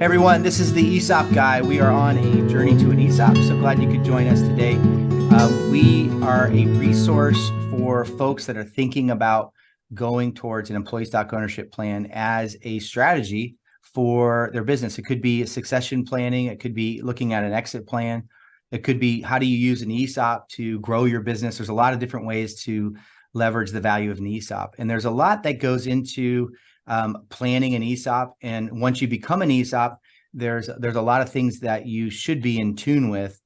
Everyone, this is the ESOP guy. We are on a journey to an ESOP. So glad you could join us today. We are a resource for folks that are thinking about going towards an employee stock ownership plan as a strategy for their business. It could be succession planning. It could be looking at an exit plan. It could be how do you use an ESOP to grow your business. There's a lot of different ways to leverage the value of an ESOP. And there's a lot that goes into planning an ESOP. And once you become an ESOP, there's a lot of things that you should be in tune with.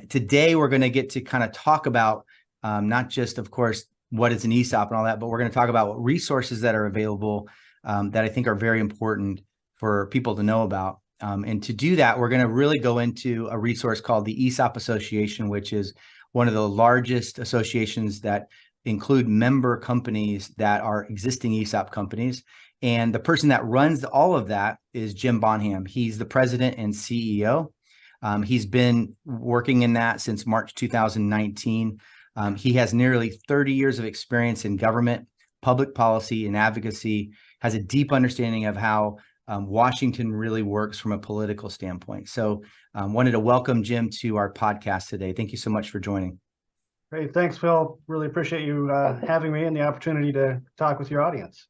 Today, we're going to get to kind of talk about not just, of course, what is an ESOP and all that, but we're going to talk about what resources that are available that I think are very important for people to know about. And to do that, we're going to really go into a resource called the ESOP Association, which is one of the largest associations that include member companies that are existing ESOP companies. And the person that runs all of that is Jim Bonham. He's the president and CEO. He's been working in that since March 2019. He has nearly 30 years of experience in government, public policy, and advocacy, has a deep understanding of how Washington really works from a political standpoint. So wanted to welcome Jim to our podcast today. Thank you so much for joining. Great. Thanks, Phil. Really appreciate you having me and the opportunity to talk with your audience.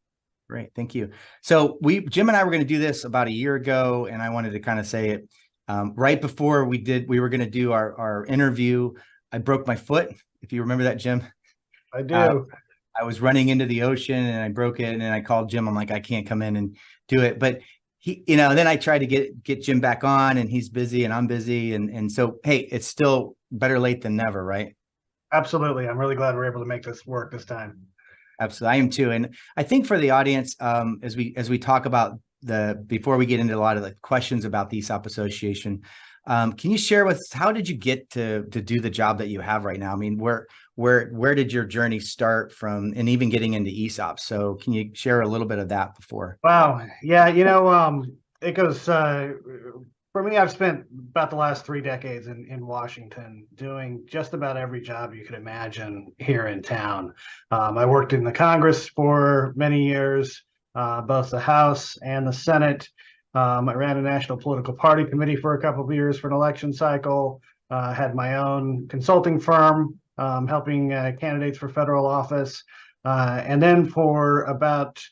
Great. Thank you. So Jim and I were going to do this about a year ago, and I wanted to kind of say it right before we were going to do our interview. I broke my foot. If you remember that, Jim. I do. I was running into the ocean and I broke it, and I called Jim. I'm like, I can't come in and do it. But he, then I tried to get Jim back on, and he's busy and I'm busy. And so, hey, it's still better late than never, right? Absolutely. I'm really glad we're able to make this work this time. Absolutely. I am too. And I think for the audience, as we talk about before we get into a lot of the questions about the ESOP Association, can you share with us, how did you get to do the job that you have right now? I mean, where did your journey start from, and even getting into ESOP? So can you share a little bit of that before? Wow. Yeah. It goes, for me, I've spent about the last 3 decades in Washington doing just about every job you could imagine here in town. I worked in the Congress for many years, both the House and the Senate. I ran a national political party committee for a couple of years for an election cycle, had my own consulting firm helping candidates for federal office. And then for about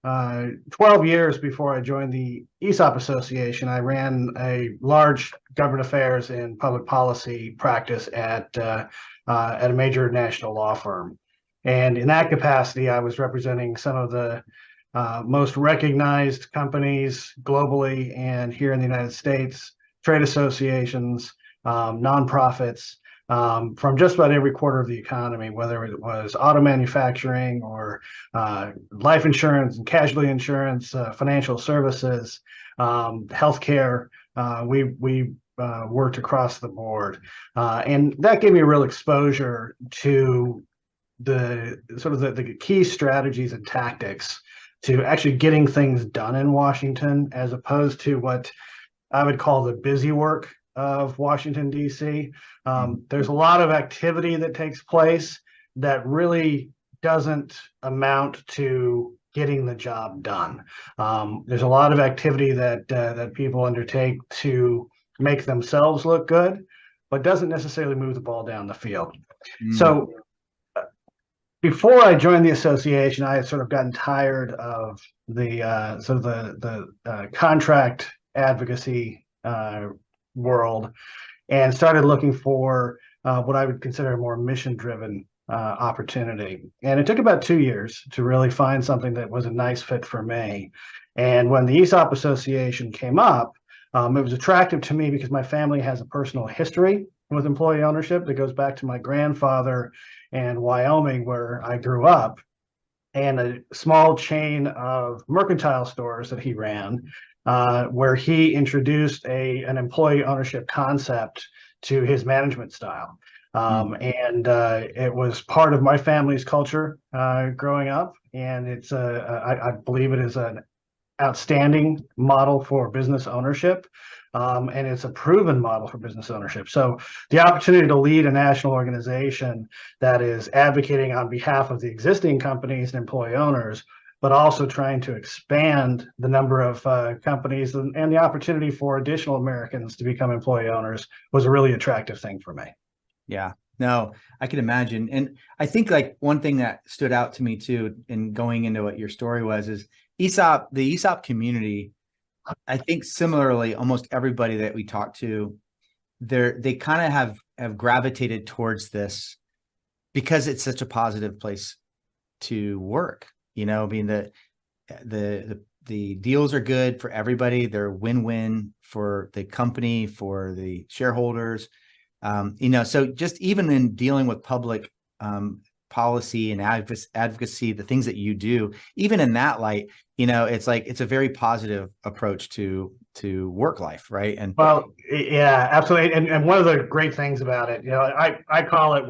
12 years before I joined the ESOP Association, I ran a large government affairs and public policy practice at a major national law firm. And in that capacity, I was representing some of the most recognized companies globally and here in the United States, trade associations, nonprofits, from just about every quarter of the economy, whether it was auto manufacturing or life insurance and casualty insurance, financial services, healthcare. We worked across the board. And that gave me a real exposure to the key strategies and tactics to actually getting things done in Washington, as opposed to what I would call the busy work of Washington, D.C. There's a lot of activity that takes place that really doesn't amount to getting the job done. There's a lot of activity that people undertake to make themselves look good, but doesn't necessarily move the ball down the field. So before I joined the association, I had sort of gotten tired of the contract advocacy world, and started looking for what I would consider a more mission-driven opportunity. And it took about 2 years to really find something that was a nice fit for me. And when the ESOP Association came up, it was attractive to me because my family has a personal history with employee ownership that goes back to my grandfather and Wyoming, where I grew up, and a small chain of mercantile stores that he ran, where he introduced an employee ownership concept to his management style. And it was part of my family's culture growing up, and I believe it is an outstanding model for business ownership. And it's a proven model for business ownership. So the opportunity to lead a national organization that is advocating on behalf of the existing companies and employee owners but also trying to expand the number of companies and the opportunity for additional Americans to become employee owners was a really attractive thing for me. Yeah, no, I can imagine. And I think like one thing that stood out to me too, in going into what your story was, is the ESOP community. I think similarly, almost everybody that we talk to, they kind of have gravitated towards this because it's such a positive place to work. I mean, the deals are good for everybody. They're win-win for the company, for the shareholders. So just even in dealing with public policy and advocacy, the things that you do, even in that light, it's like it's a very positive approach to work life, right? And well, yeah, absolutely. And one of the great things about it, I call it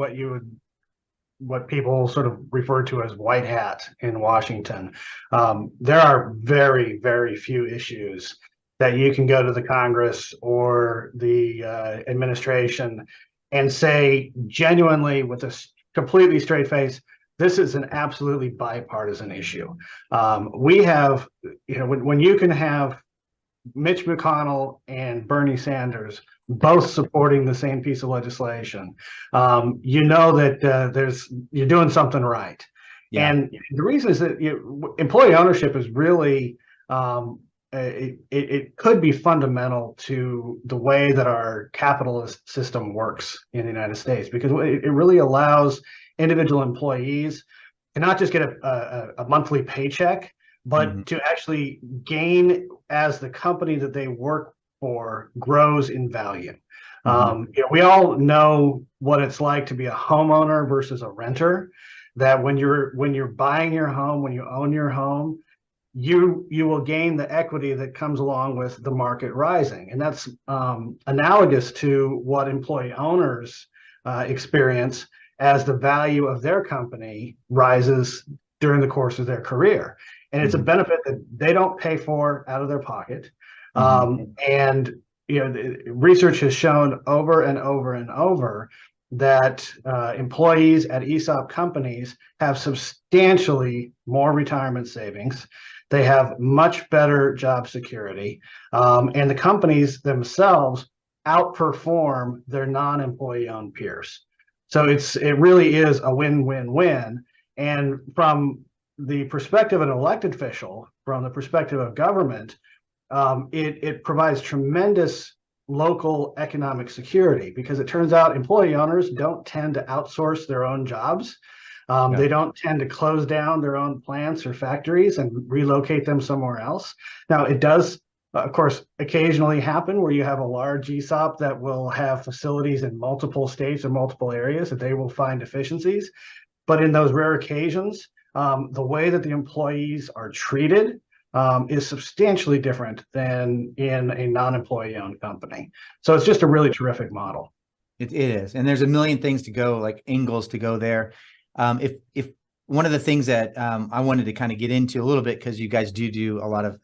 what people sort of refer to as white hat in Washington. There are very, very few issues that you can go to the Congress or the administration and say genuinely with a completely straight face, this is an absolutely bipartisan issue. We have, when you can have Mitch McConnell and Bernie Sanders both supporting the same piece of legislation, that you're doing something right. Yeah. And the reason is that employee ownership is really it could be fundamental to the way that our capitalist system works in the United States, because it really allows individual employees to not just get a monthly paycheck, but to actually gain as the company that they work for grows in value. We all know what it's like to be a homeowner versus a renter, that when you're buying your home, when you own your home, you will gain the equity that comes along with the market rising. And that's analogous to what employee owners experience as the value of their company rises during the course of their career. And it's a benefit that they don't pay for out of their pocket. And research has shown over and over and over that employees at ESOP companies have substantially more retirement savings. They have much better job security, and the companies themselves outperform their non-employee owned peers. So it really is a win-win-win. And from the perspective of an elected official, from the perspective of government, it provides tremendous local economic security, because it turns out employee owners don't tend to outsource their own jobs. They don't tend to close down their own plants or factories and relocate them somewhere else. Now, it does, of course, occasionally happen where you have a large ESOP that will have facilities in multiple states or multiple areas that they will find efficiencies. But in those rare occasions, the way that the employees are treated is substantially different than in a non-employee owned company. So it's just a really terrific model. It is. And there's a million things to go, like angles to go there. If one of the things that I wanted to kind of get into a little bit, because you guys do a lot of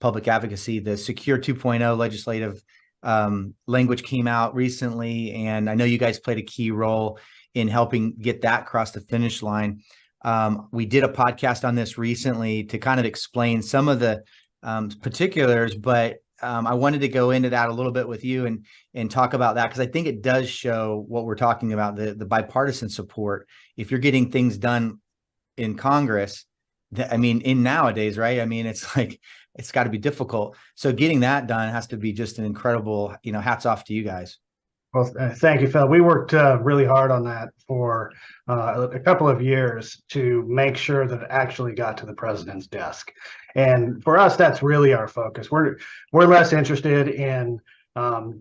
public advocacy, the Secure 2.0 legislative language came out recently, and I know you guys played a key role in helping get that across the finish line. We did a podcast on this recently to kind of explain some of the particulars, but I wanted to go into that a little bit with you and talk about that, because I think it does show what we're talking about, the bipartisan support. If you're getting things done in Congress, in nowadays, right? It's like, it's got to be difficult. So getting that done has to be just an incredible, hats off to you guys. Well, thank you, Phil. We worked really hard on that for a couple of years to make sure that it actually got to the president's desk. And for us, that's really our focus. We're less interested in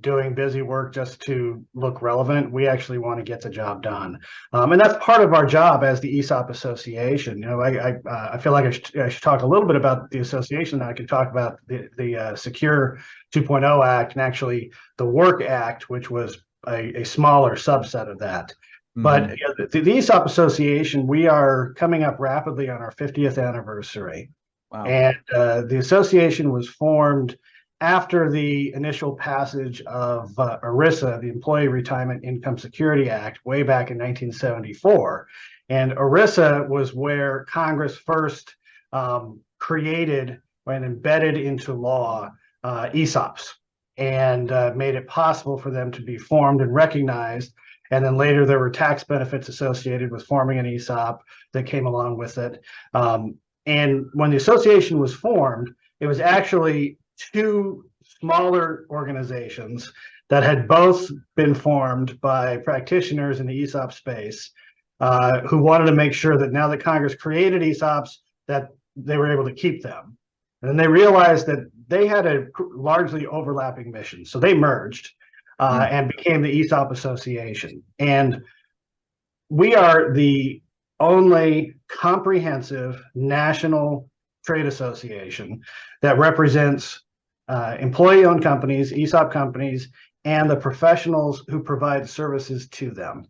doing busy work just to look relevant. We actually want to get the job done. And that's part of our job as the ESOP Association. I feel like I should talk a little bit about the association. I could talk about the Secure 2.0 Act, and actually the Work Act, which was a smaller subset of that. But the ESOP Association, we are coming up rapidly on our 50th anniversary. Wow. And the association was formed after the initial passage of ERISA, the Employee Retirement Income Security Act, way back in 1974. And ERISA was where Congress first created and embedded into law ESOPs, and made it possible for them to be formed and recognized. And then later there were tax benefits associated with forming an ESOP that came along with it. And when the association was formed, it was actually two smaller organizations that had both been formed by practitioners in the ESOP space, who wanted to make sure that now that Congress created ESOPs, that they were able to keep them. And then they realized that they had a largely overlapping mission. So they merged and became the ESOP Association. And we are the only comprehensive national trade association that represents employee-owned companies, ESOP companies, and the professionals who provide services to them.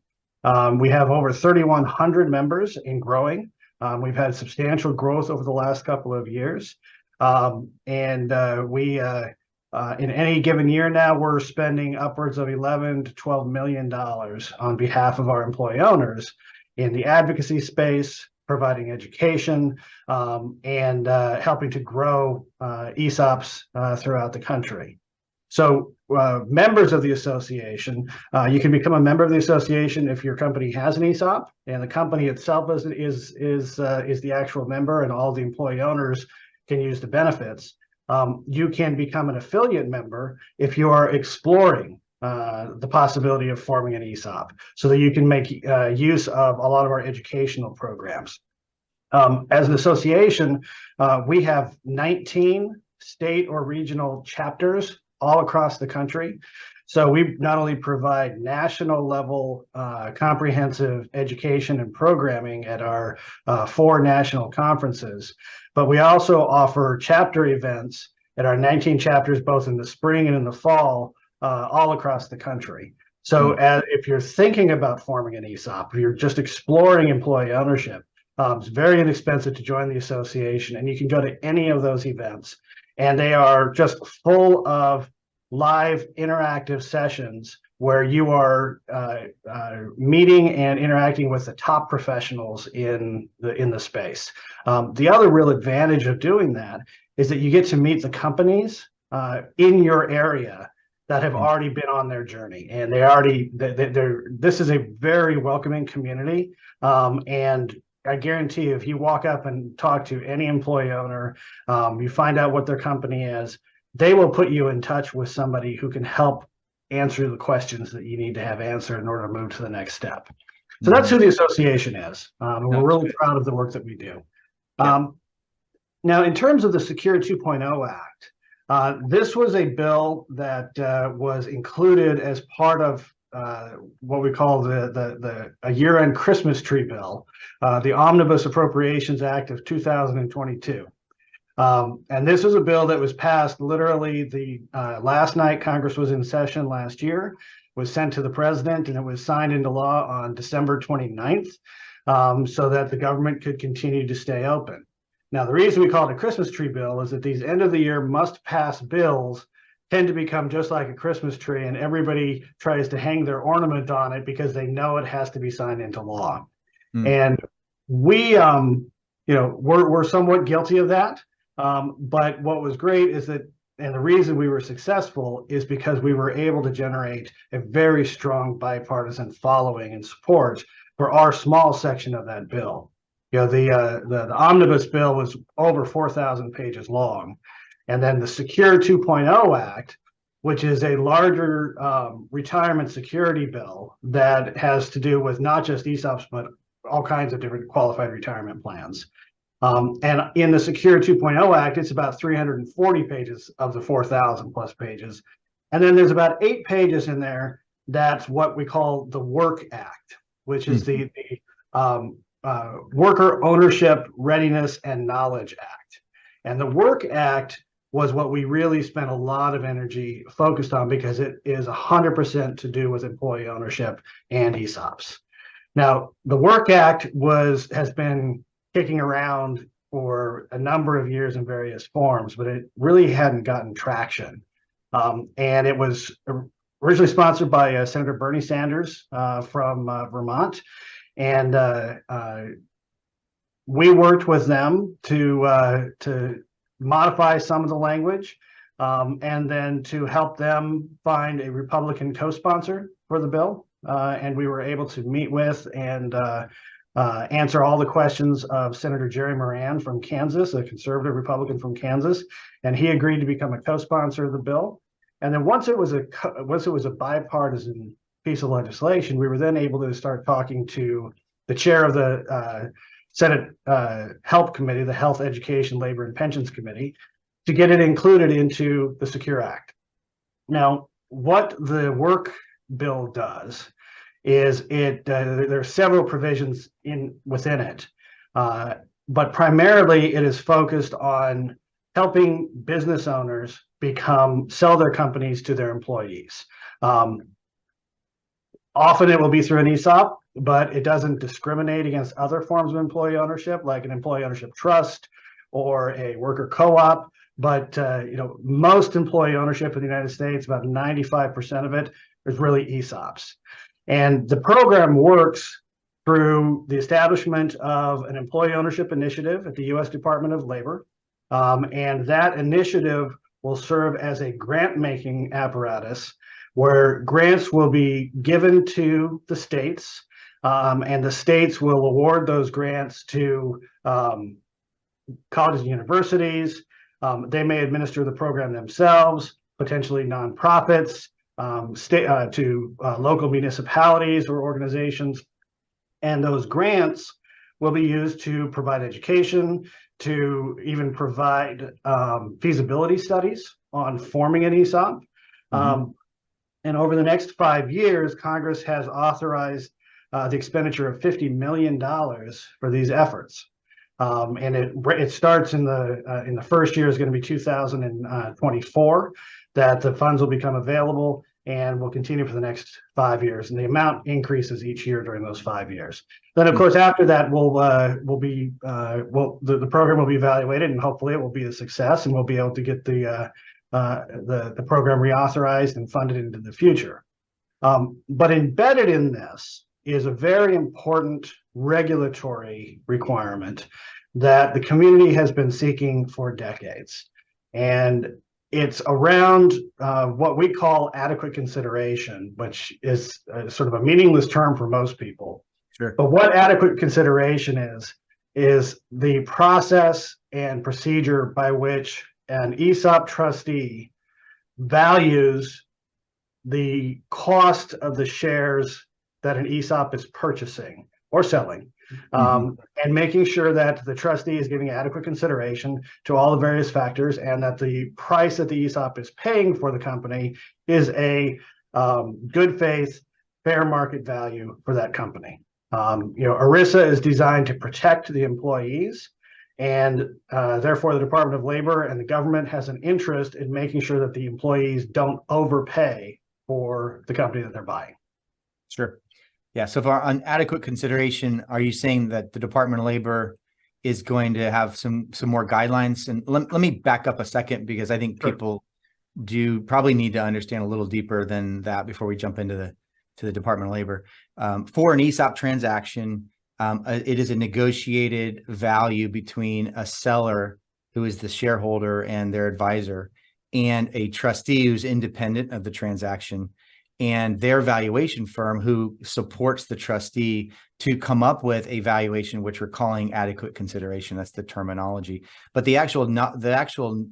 We have over 3,100 members and growing. We've had substantial growth over the last couple of years. In any given year now, we're spending upwards of $11 to $12 million on behalf of our employee owners in the advocacy space, providing education, and helping to grow ESOPs throughout the country. So members of the association, you can become a member of the association if your company has an ESOP and the company itself is the actual member, and all the employee owners can use the benefits. You can become an affiliate member if you are exploring the possibility of forming an ESOP, so that you can make use of a lot of our educational programs. As an association, we have 19 state or regional chapters all across the country. So we not only provide national level comprehensive education and programming at our 4 national conferences, but we also offer chapter events at our 19 chapters, both in the spring and in the fall, all across the country. So if you're thinking about forming an ESOP, if you're just exploring employee ownership, it's very inexpensive to join the association, and you can go to any of those events. And they are just full of live interactive sessions where you are meeting and interacting with the top professionals in the space. The other real advantage of doing that is that you get to meet the companies in your area that have already been on their journey, and this is a very welcoming community. And I guarantee you, if you walk up and talk to any employee owner, you find out what their company is, they will put you in touch with somebody who can help answer the questions that you need to have answered in order to move to the next step. So that's who the association is. We're really proud of the work that we do. Now, in terms of the Secure 2.0 Act, this was a bill that was included as part of what we call a year-end Christmas tree bill, the Omnibus Appropriations Act of 2022. And this was a bill that was passed literally the last night Congress was in session last year, was sent to the president, and it was signed into law on December 29th, so that the government could continue to stay open. Now, the reason we call it a Christmas tree bill is that these end of the year must-pass bills tend to become just like a Christmas tree, and everybody tries to hang their ornament on it because they know it has to be signed into law. And we, we're somewhat guilty of that. But what was great is that, and the reason we were successful is because we were able to generate a very strong bipartisan following and support for our small section of that bill. The omnibus bill was over 4,000 pages long. And then the Secure 2.0 Act, which is a larger retirement security bill that has to do with not just ESOPs, but all kinds of different qualified retirement plans. And in the Secure 2.0 Act, it's about 340 pages of the 4,000 plus pages. And then there's about 8 pages in there that's what we call the Work Act, which is the Worker Ownership, Readiness, and Knowledge Act. And the Work Act was what we really spent a lot of energy focused on because it is 100% to do with employee ownership and ESOPs. Now, the Work Act has been kicking around for a number of years in various forms, but it really hadn't gotten traction. And it was originally sponsored by Senator Bernie Sanders from Vermont. And We worked with them to modify some of the language, and then to help them find a Republican co-sponsor for the bill. And we were able to meet with and answer all the questions of Senator Jerry Moran from Kansas, a conservative Republican from Kansas, and he agreed to become a co-sponsor of the bill. And then once it was a bipartisan piece of legislation, we were then able to start talking to the chair of the Senate Health Committee, the Health, Education, Labor, and Pensions Committee, to get it included into the Secure Act. Now, what the work bill does is there are several provisions within it, but primarily it is focused on helping business owners sell their companies to their employees. Often it will be through an ESOP, but it doesn't discriminate against other forms of employee ownership, like an employee ownership trust or a worker co-op. But most employee ownership in the United States, about 95% of it, is really ESOPs. And the program works through the establishment of an employee ownership initiative at the U.S. Department of Labor. And that initiative will serve as a grant-making apparatus where grants will be given to the states, and the states will award those grants to colleges and universities. They may administer the program themselves, potentially nonprofits, to local municipalities or organizations. And those grants will be used to provide education, to even provide feasibility studies on forming an ESOP. And over the next 5 years, Congress has authorized the expenditure of $50 million for these efforts. And it starts in the first year is going to be 2024, that the funds will become available and will continue for the next 5 years. And the amount increases each year during those 5 years. Then, of course, after that, the program will be evaluated, and hopefully it will be a success, and we'll be able to get the program reauthorized and funded into the future. But embedded in this is a very important regulatory requirement that the community has been seeking for decades. And it's around what we call adequate consideration, which is sort of a meaningless term for most people. Sure. But what adequate consideration is the process and procedure by which an ESOP trustee values the cost of the shares that an ESOP is purchasing or selling, and making sure that the trustee is giving adequate consideration to all the various factors, and that the price that the ESOP is paying for the company is a good faith, fair market value for that company. ERISA is designed to protect the employees, and therefore the Department of Labor and the government has an interest in making sure that the employees don't overpay for the company that they're buying. Sure. Yeah. So for on adequate consideration, are you saying that the Department of Labor is going to have some more guidelines? And let me back up a second, because I think people do probably need to understand a little deeper than that before we jump into the Department of Labor. For an ESOP transaction, it is a negotiated value between a seller, who is the shareholder and their advisor, and a trustee who's independent of the transaction, and their valuation firm who supports the trustee to come up with a valuation, which we're calling adequate consideration. That's the terminology. But the actual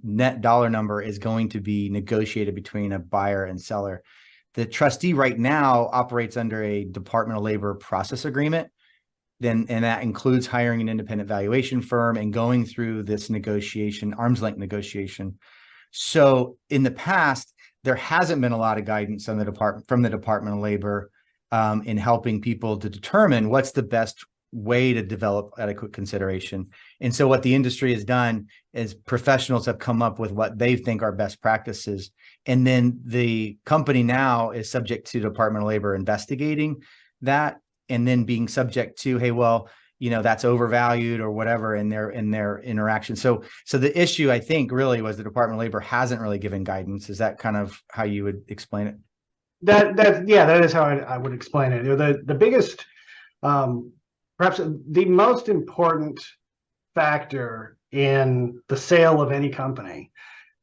net dollar number is going to be negotiated between a buyer and seller. The trustee right now operates under a Department of Labor process agreement, and that includes hiring an independent valuation firm and going through this negotiation, arm's length negotiation. So in the past, there hasn't been a lot of guidance on from the Department of Labor in helping people to determine what's the best way to develop adequate consideration. And so what the industry has done is professionals have come up with what they think are best practices. And then the company now is subject to the Department of Labor investigating that, and then being subject to, hey, well, that's overvalued or whatever in their interaction. So the issue, I think, really was the Department of Labor hasn't really given guidance. Is that kind of how you would explain it? That is how I would explain it. The biggest, perhaps the most important factor in the sale of any company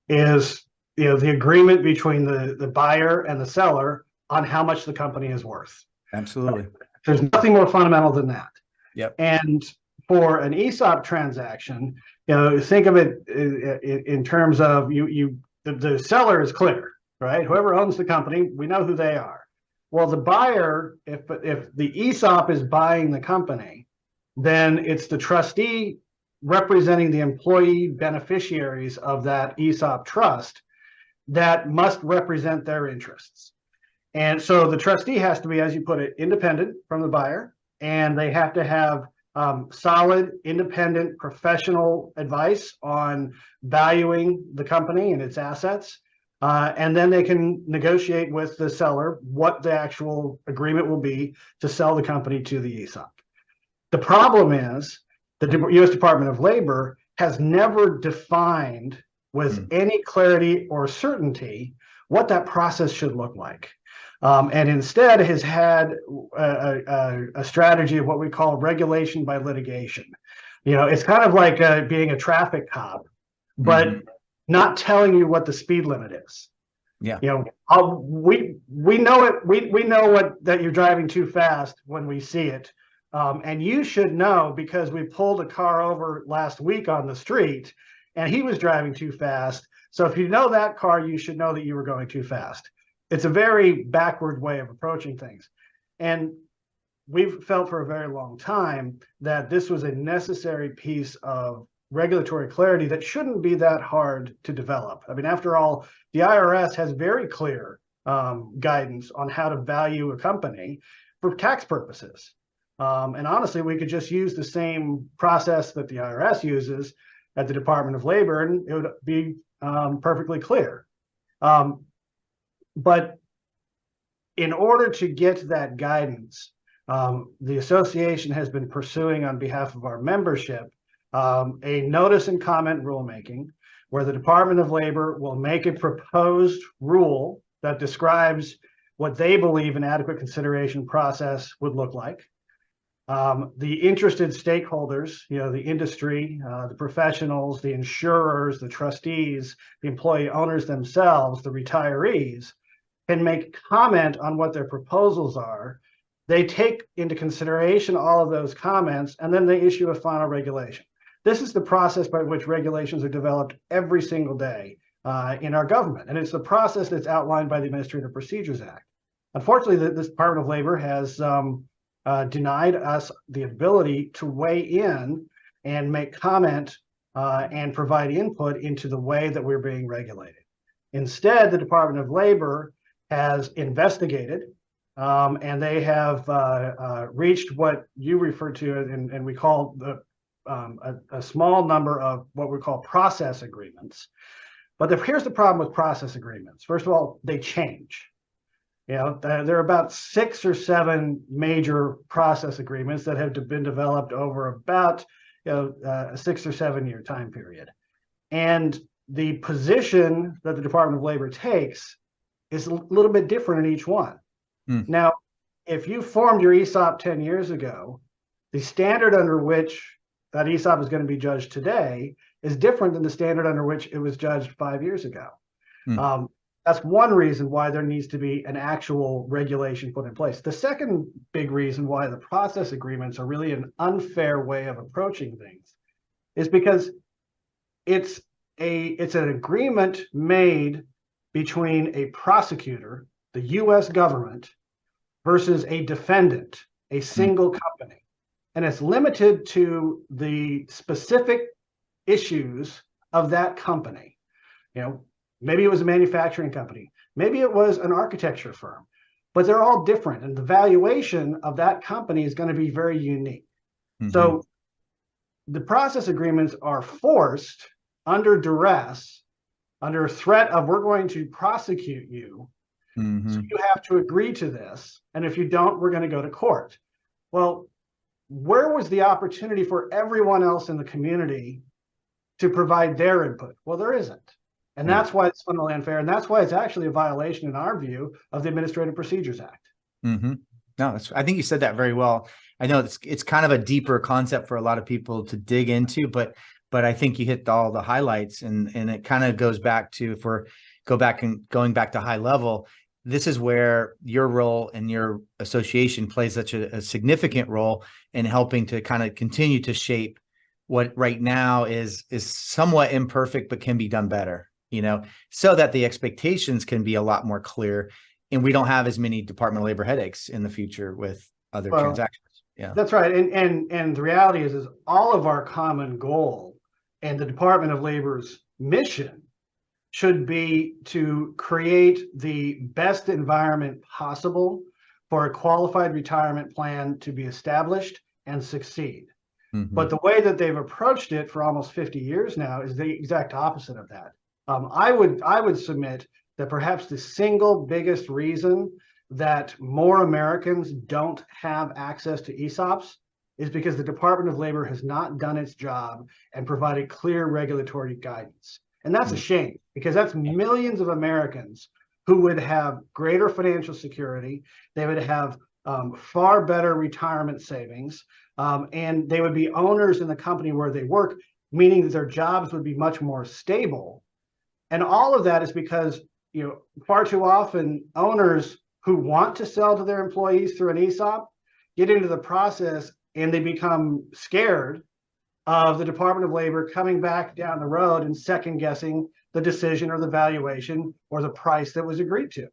is, the agreement between the buyer and the seller on how much the company is worth. Absolutely. There's nothing more fundamental than that. Yep. And for an ESOP transaction, think of it in terms of the seller is clear, right? Whoever owns the company, we know who they are. Well, the buyer, if the ESOP is buying the company, then it's the trustee representing the employee beneficiaries of that ESOP trust that must represent their interests. And so the trustee has to be, as you put it, independent from the buyer, and they have to have solid, independent, professional advice on valuing the company and its assets. And then they can negotiate with the seller what the actual agreement will be to sell the company to the ESOP. The problem is the U.S. Department of Labor has never defined with any clarity or certainty what that process should look like. And instead has had a strategy of what we call regulation by litigation. It's kind of like being a traffic cop, but not telling you what the speed limit is. Yeah. We know it. We know that you're driving too fast when we see it. And you should know because we pulled a car over last week on the street and he was driving too fast. So if you know that car, you should know that you were going too fast. It's a very backward way of approaching things. And we've felt for a very long time that this was a necessary piece of regulatory clarity that shouldn't be that hard to develop. I mean, after all, the IRS has very clear guidance on how to value a company for tax purposes. And honestly, we could just use the same process that the IRS uses at the Department of Labor, and it would be perfectly clear. But in order to get that guidance, the association has been pursuing on behalf of our membership a notice and comment rulemaking where the Department of Labor will make a proposed rule that describes what they believe an adequate consideration process would look like. The interested stakeholders, the industry, the professionals, the insurers, the trustees, the employee owners themselves, the retirees, can make comment on what their proposals are. They take into consideration all of those comments, and then they issue a final regulation. This is the process by which regulations are developed every single day in our government, and it's the process that's outlined by the Administrative Procedures Act. Unfortunately, the Department of Labor has denied us the ability to weigh in and make comment and provide input into the way that we're being regulated. Instead, the Department of Labor has investigated and they have reached what you refer to and we call a small number of what we call process agreements. But here's the problem with process agreements. First of all, they change. There are about 6 or 7 major process agreements that have been developed over about a 6 or 7 year time period. And the position that the Department of Labor takes is a little bit different in each one. Now, if you formed your ESOP 10 years ago, the standard under which that ESOP is going to be judged today is different than the standard under which it was judged 5 years ago. That's one reason why there needs to be an actual regulation put in place. The second big reason why the process agreements are really an unfair way of approaching things is because it's an agreement made between a prosecutor, the U.S. government, versus a defendant, a single company. And it's limited to the specific issues of that company. Maybe it was a manufacturing company. Maybe it was an architecture firm, but they're all different. And the valuation of that company is going to be very unique. So the process agreements are forced under duress, under threat of we're going to prosecute you. So you have to agree to this. And if you don't, we're going to go to court. Well, where was the opportunity for everyone else in the community to provide their input? Well, there isn't. And that's why it's fundamentally unfair. And that's why it's actually a violation, in our view, of the Administrative Procedures Act. No, I think you said that very well. I know it's kind of a deeper concept for a lot of people to dig into, but I think you hit all the highlights, and it kind of goes back to, if we're going back to high level, this is where your role and your association plays such a significant role in helping to kind of continue to shape what right now is somewhat imperfect, but can be done better, so that the expectations can be a lot more clear, and we don't have as many Department of Labor headaches in the future with other transactions. Yeah, that's right. And the reality is all of our common goal and the Department of Labor's mission should be to create the best environment possible for a qualified retirement plan to be established and succeed. Mm-hmm. But the way that they've approached it for almost 50 years now is the exact opposite of that. I would submit that perhaps the single biggest reason that more Americans don't have access to ESOPs is because the Department of Labor has not done its job and provided clear regulatory guidance. And that's a shame, because that's millions of Americans who would have greater financial security. They would have far better retirement savings, and they would be owners in the company where they work, meaning that their jobs would be much more stable. And all of that is because, far too often owners who want to sell to their employees through an ESOP get into the process and they become scared of the Department of Labor coming back down the road and second guessing the decision or the valuation or the price that was agreed to,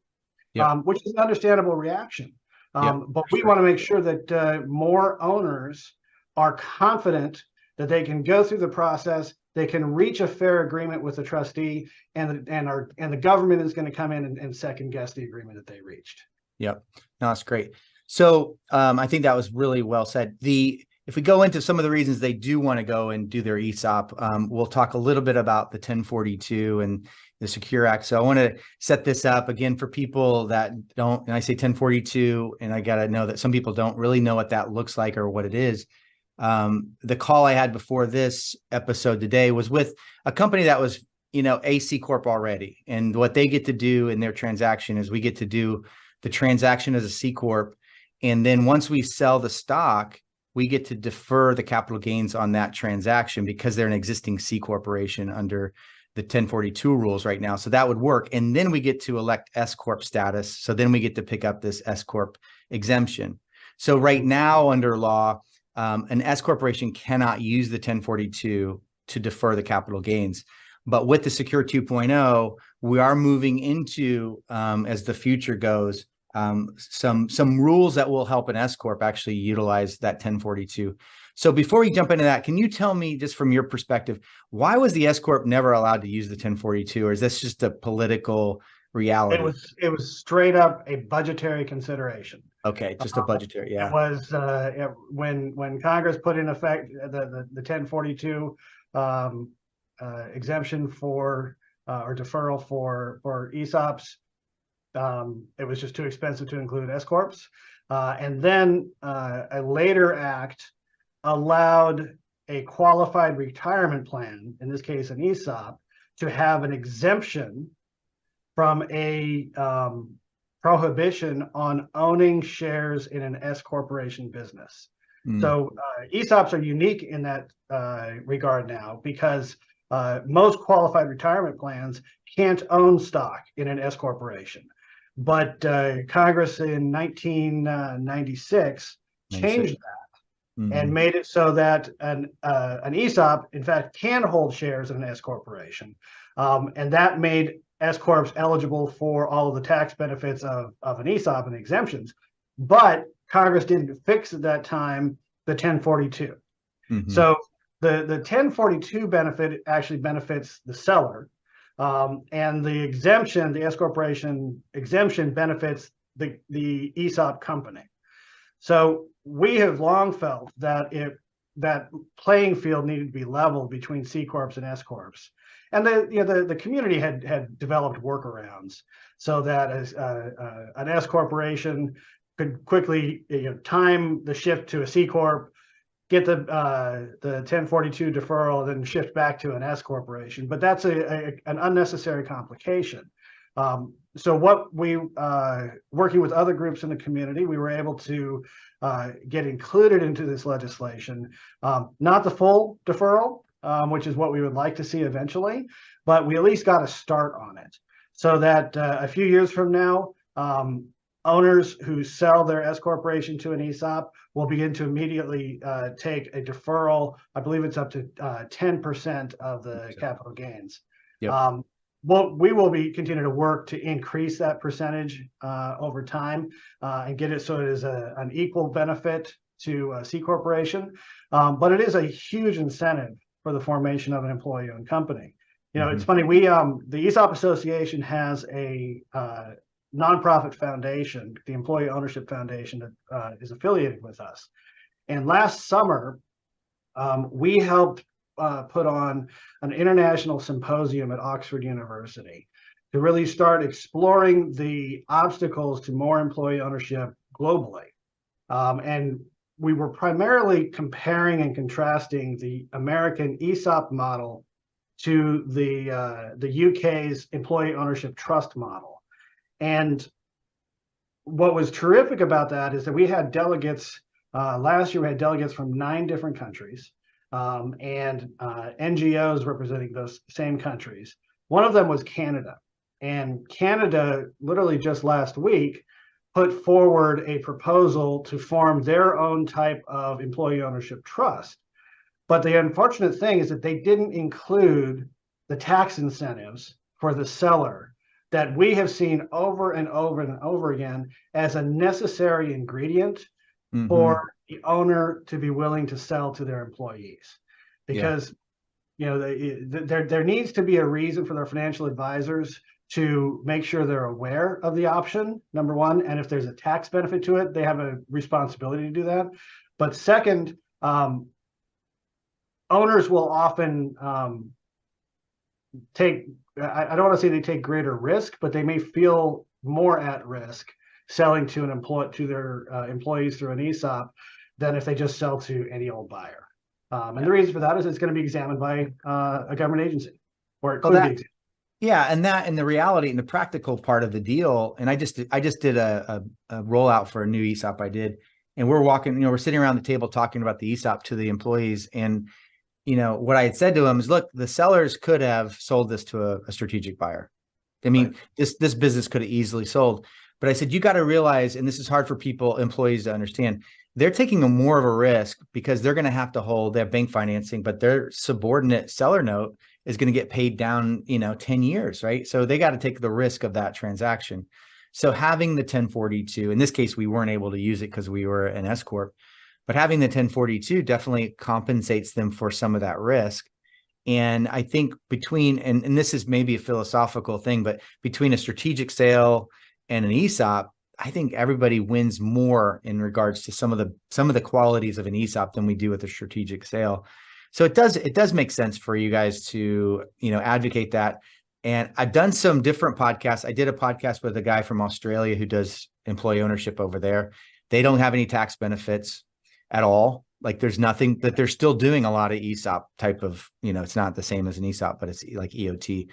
which is an understandable reaction. But we want to make sure that more owners are confident that they can go through the process, they can reach a fair agreement with the trustee, and the government is going to come in and second guess the agreement that they reached. Yep, no, that's great. So I think that was really well said. If we go into some of the reasons they do want to go and do their ESOP, we'll talk a little bit about the 1042 and the Secure Act. So I want to set this up again for people that don't, and I say 1042, and I got to know that some people don't really know what that looks like or what it is. The call I had before this episode today was with a company that was, a C Corp already. And what they get to do in their transaction is we get to do the transaction as a C Corp. And then once we sell the stock, we get to defer the capital gains on that transaction because they're an existing C corporation under the 1042 rules right now. So that would work. And then we get to elect S Corp status. So then we get to pick up this S Corp exemption. So right now under law, an S corporation cannot use the 1042 to defer the capital gains. But with the Secure 2.0, we are moving into, as the future goes, some rules that will help an S Corp actually utilize that 1042. So before we jump into that, can you tell me, just from your perspective, why was the S Corp never allowed to use the 1042, or is this just a political reality? It was straight up a budgetary consideration. Okay, just a budgetary, yeah. It was when Congress put in effect the 1042 exemption for or deferral for ESOPs. It was just too expensive to include S Corps. And then a later act allowed a qualified retirement plan, in this case an ESOP, to have an exemption from a prohibition on owning shares in an S corporation business. So ESOPs are unique in that regard now, because most qualified retirement plans can't own stock in an S corporation. But Congress in 1996 changed that and made it so that an ESOP, in fact, can hold shares in an S corporation. And that made S corps eligible for all of the tax benefits of an ESOP and the exemptions. But Congress didn't fix at that time the 1042. So the 1042 benefit actually benefits the seller. And the exemption, the S corporation exemption, benefits the ESOP company. So we have long felt that that playing field needed to be leveled between C corps and S corps, and the community had developed workarounds so that an S corporation could quickly time the shift to a C corp, get the 1042 deferral, and then shift back to an S corporation. But that's an unnecessary complication. So what we, working with other groups in the community, we were able to get included into this legislation. Not the full deferral, which is what we would like to see eventually, but we at least got a start on it so that a few years from now, owners who sell their S corporation to an ESOP will begin to immediately take a deferral. I believe it's up to 10% of the capital gains. Yep. Well, we will be continue to work to increase that percentage over time and get it so it is an equal benefit to C corporation. But it is a huge incentive for the formation of an employee-owned company. You know, it's funny. We the ESOP Association has a nonprofit foundation, the Employee Ownership Foundation, that is affiliated with us. And last summer, we helped put on an international symposium at Oxford University to really start exploring the obstacles to more employee ownership globally. And we were primarily comparing and contrasting the American ESOP model to the UK's employee ownership trust model. And what was terrific about that is that we had delegates, last year we had delegates from 9 different countries, and NGOs representing those same countries. One of them was Canada. And Canada, literally just last week, put forward a proposal to form their own type of employee ownership trust. But the unfortunate thing is that they didn't include the tax incentives for the seller that we have seen over and over and over again as a necessary ingredient for the owner to be willing to sell to their employees. Because you know, there needs to be a reason for their financial advisors to make sure they're aware of the option, number one, and if there's a tax benefit to it, they have a responsibility to do that. But second, owners will often take, I don't want to say they take greater risk, but they may feel more at risk selling to their employees through an ESOP than if they just sell to any old buyer. And the reason for that is it's going to be examined by a government agency, or it could be examined. Yeah, and the reality and the practical part of the deal, and I just did a rollout for a new ESOP I did, and we're walking, you know, we're sitting around the table talking about the ESOP to the employees, and you know what I had said to them is, look, the sellers could have sold this to a strategic buyer. I mean, this business could have easily sold, but I said you got to realize, and this is hard for employees to understand. They're taking more of a risk because they're going to have to hold their bank financing, but their subordinate seller note is going to get paid down, you know, 10 years, right? So they got to take the risk of that transaction. So having the 1042, in this case, we weren't able to use it because we were an S corp, but having the 1042 definitely compensates them for some of that risk. And I think between, and this is maybe a philosophical thing, but between a strategic sale and an ESOP, I think everybody wins more in regards to some of the qualities of an ESOP than we do with a strategic sale. So it does make sense for you guys to, you know, advocate that. And I've done some different podcasts. I did a podcast with a guy from Australia who does employee ownership over there. They don't have any tax benefits at all. Like there's nothing, that they're still doing a lot of ESOP type of, you know, it's not the same as an ESOP, but it's like EOT.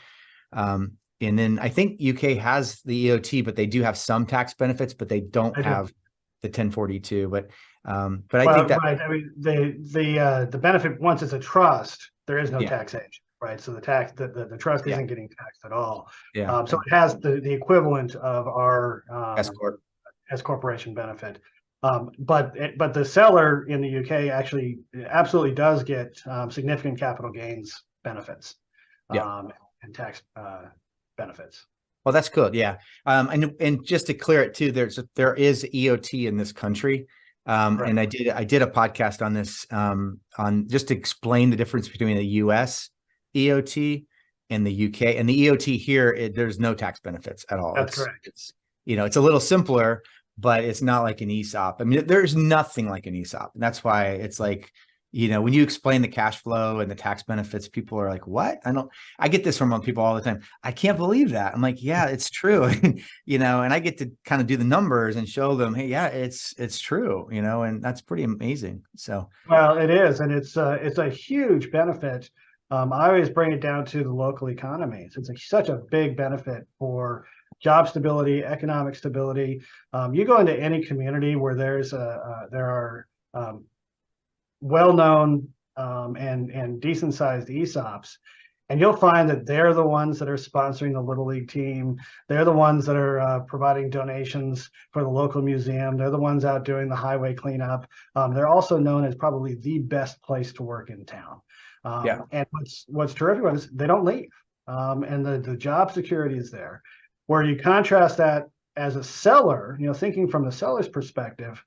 And then I think UK has the EOT, but they do have some tax benefits, but they don't have the 1042. But I think that I mean, the benefit, once it's a trust, there is no taxation, right? So the trust isn't getting taxed at all. So it has the equivalent of our S corporation benefit. But the seller in the UK actually absolutely does get significant capital gains benefits and tax benefits. Well, that's good. Yeah. And just to clear it too, there is EOT in this country. And I did a podcast on this, on just to explain the difference between the US EOT and the UK. And the EOT here, there's no tax benefits at all. That's correct. It's, you know, it's a little simpler, but it's not like an ESOP. I mean, there's nothing like an ESOP. And that's why it's like, you know, when you explain the cash flow and the tax benefits, people are like, what? I get this from people all the time. I can't believe that. I'm like, yeah, it's true. You know, and I get to kind of do the numbers and show them, hey, yeah, it's true, you know, and that's pretty amazing. So, well, it is. And it's a huge benefit I always bring it down to the local economies. It's such a big benefit for job stability, economic stability. You go into any community where there are well-known and decent-sized ESOPs, and you'll find that they're the ones that are sponsoring the Little League team. They're the ones that are providing donations for the local museum. They're the ones out doing the highway cleanup. They're also known as probably the best place to work in town. And what's terrific about it is they don't leave, and the job security is there. Where you contrast that as a seller, thinking from the seller's perspective,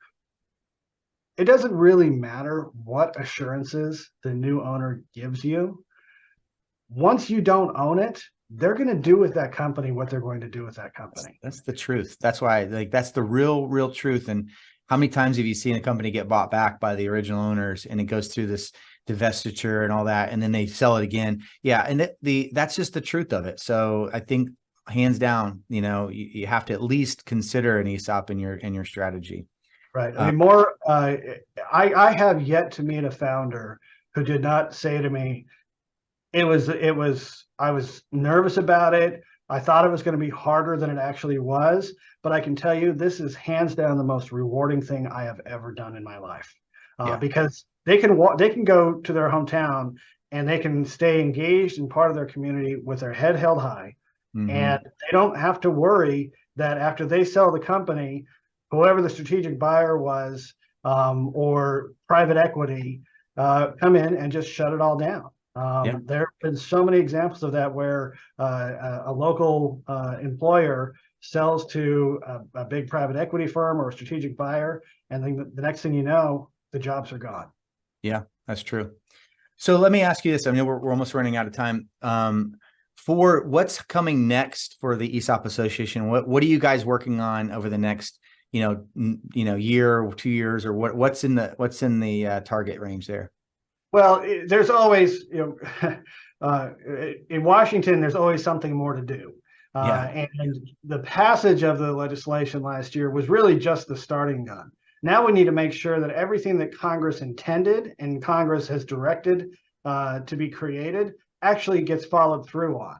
it doesn't really matter what assurances the new owner gives you. Once you don't own it, they're going to do with that company what they're going to do with that company. That's the truth. That's why, that's the real truth. And how many times have you seen a company get bought back by the original owners, and it goes through this divestiture and all that, and then they sell it again? Yeah. And that's just the truth of it. So I think hands down, you have to at least consider an ESOP in your strategy. Right. I mean, I have yet to meet a founder who did not say to me, I was nervous about it. I thought it was going to be harder than it actually was, but I can tell you this is hands down the most rewarding thing I have ever done in my life. Because they can go to their hometown and they can stay engaged in part of their community with their head held high. Mm-hmm. And they don't have to worry that after they sell the company, whoever the strategic buyer was, or private equity, come in and just shut it all down. There have been so many examples of that where a local employer sells to a big private equity firm or a strategic buyer, and then the next thing you know, the jobs are gone. Yeah, that's true. So let me ask you this. I mean, we're almost running out of time. For what's coming next for the ESOP Association, what are you guys working on over the next year or 2 years, or what's in the target range there? Well, there's always, in Washington, there's always something more to do. And the passage of the legislation last year was really just the starting gun. Now we need to make sure that everything that Congress intended and Congress has directed to be created actually gets followed through on.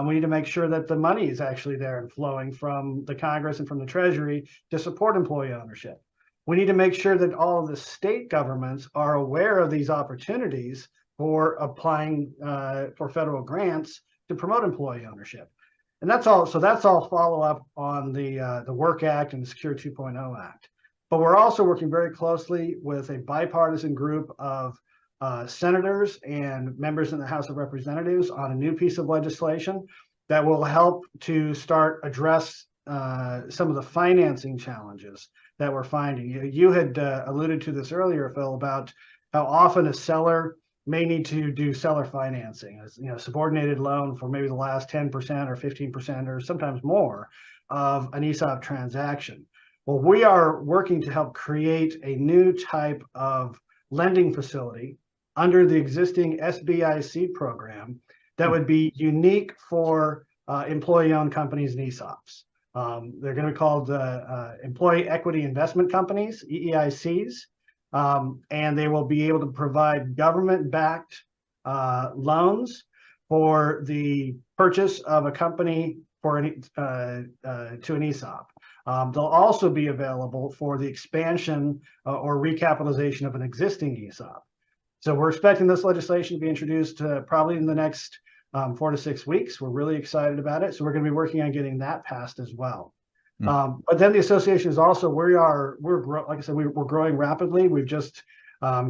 We need to make sure that the money is actually there and flowing from the Congress and from the Treasury to support employee ownership. We need to make sure that all of the state governments are aware of these opportunities for applying for federal grants to promote employee ownership. And that's all. So that's all follow up on the Work Act and the Secure 2.0 Act. But we're also working very closely with a bipartisan group of senators and members in the House of Representatives on a new piece of legislation that will help to start address some of the financing challenges that we're finding. You had alluded to this earlier, Phil, about how often a seller may need to do seller financing, as subordinated loan for maybe the last 10% or 15% or sometimes more of an ESOP transaction. Well, we are working to help create a new type of lending facility under the existing SBIC program that would be unique for employee-owned companies and ESOPs. They're going to be called Employee Equity Investment Companies, EEICs, and they will be able to provide government-backed loans for the purchase of a company to an ESOP. They'll also be available for the expansion or recapitalization of an existing ESOP. So we're expecting this legislation to be introduced probably in the next 4 to 6 weeks. We're really excited about it. So we're going to be working on getting that passed as well. But then the association is also, like I said, we're growing rapidly. We've just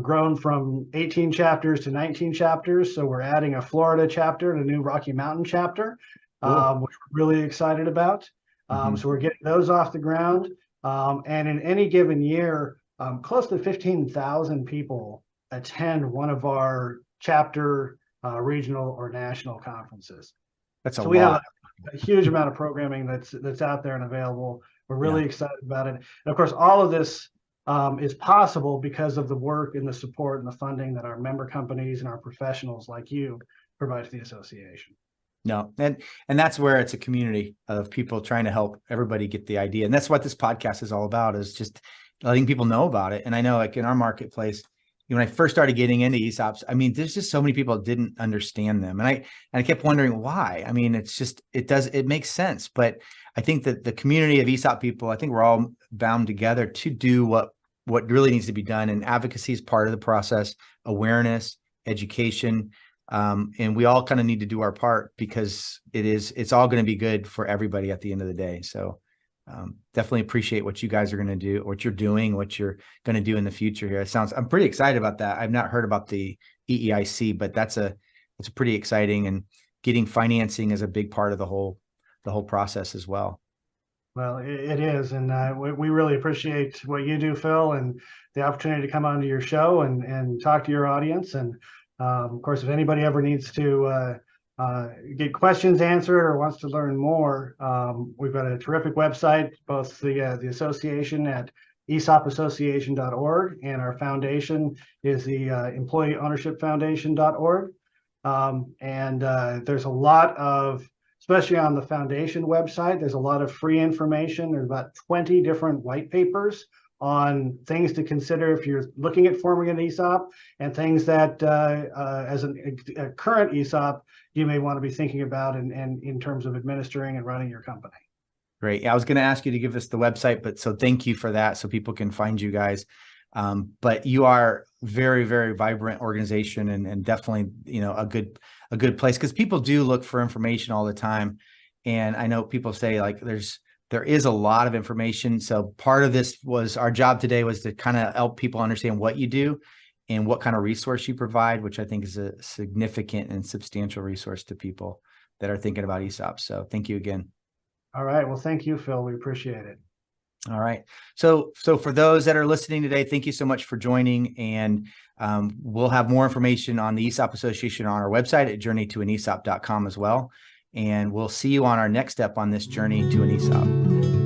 grown from 18 chapters to 19 chapters. So we're adding a Florida chapter and a new Rocky Mountain chapter, which we're really excited about. So we're getting those off the ground. And in any given year, close to 15,000 people attend one of our chapter, regional or national conferences. That's we have a huge amount of programming that's out there and available. We're really excited about it. And of course, all of this is possible because of the work and the support and the funding that our member companies and our professionals like you provide to the association. No, and that's where it's a community of people trying to help everybody get the idea. And that's what this podcast is all about, is just letting people know about it. And I know, like in our marketplace, when I first started getting into ESOPs, I mean, there's just so many people that didn't understand them. And I kept wondering why. I mean, it makes sense. But I think that the community of ESOP people, I think we're all bound together to do what really needs to be done. And advocacy is part of the process, awareness, education. And we all kind of need to do our part, because it's all going to be good for everybody at the end of the day. So definitely appreciate what you guys are going to do, what you're doing, what you're going to do in the future here. I'm pretty excited about that. I've not heard about the EEIC, but it's pretty exciting, and getting financing is a big part of the whole process as well. Well, it is. And we really appreciate what you do, Phil, and the opportunity to come onto your show and talk to your audience. And of course, if anybody ever needs to get questions answered or wants to learn more, we've got a terrific website, both the association at ESOPassociation.org, and our foundation is the EmployeeOwnershipFoundation.org. And there's a lot of, especially on the foundation website, there's a lot of free information. There's about 20 different white papers on things to consider if you're looking at forming an ESOP, and things that as a current ESOP you may want to be thinking about and in terms of administering and running your company. Great. I was going to ask you to give us the website, but so thank you for that, so people can find you guys. But you are very, very vibrant organization, and definitely, a good place, because people do look for information all the time. And I know people say, like, there is a lot of information. So part of this was our job today, was to kind of help people understand what you do and what kind of resource you provide, which I think is a significant and substantial resource to people that are thinking about ESOPs. So thank you again. All right. Well, thank you, Phil. We appreciate it. All right. So for those that are listening today, thank you so much for joining. And we'll have more information on the ESOP Association on our website at journeytoanesop.com as well. And we'll see you on our next step on this journey to an ESOP.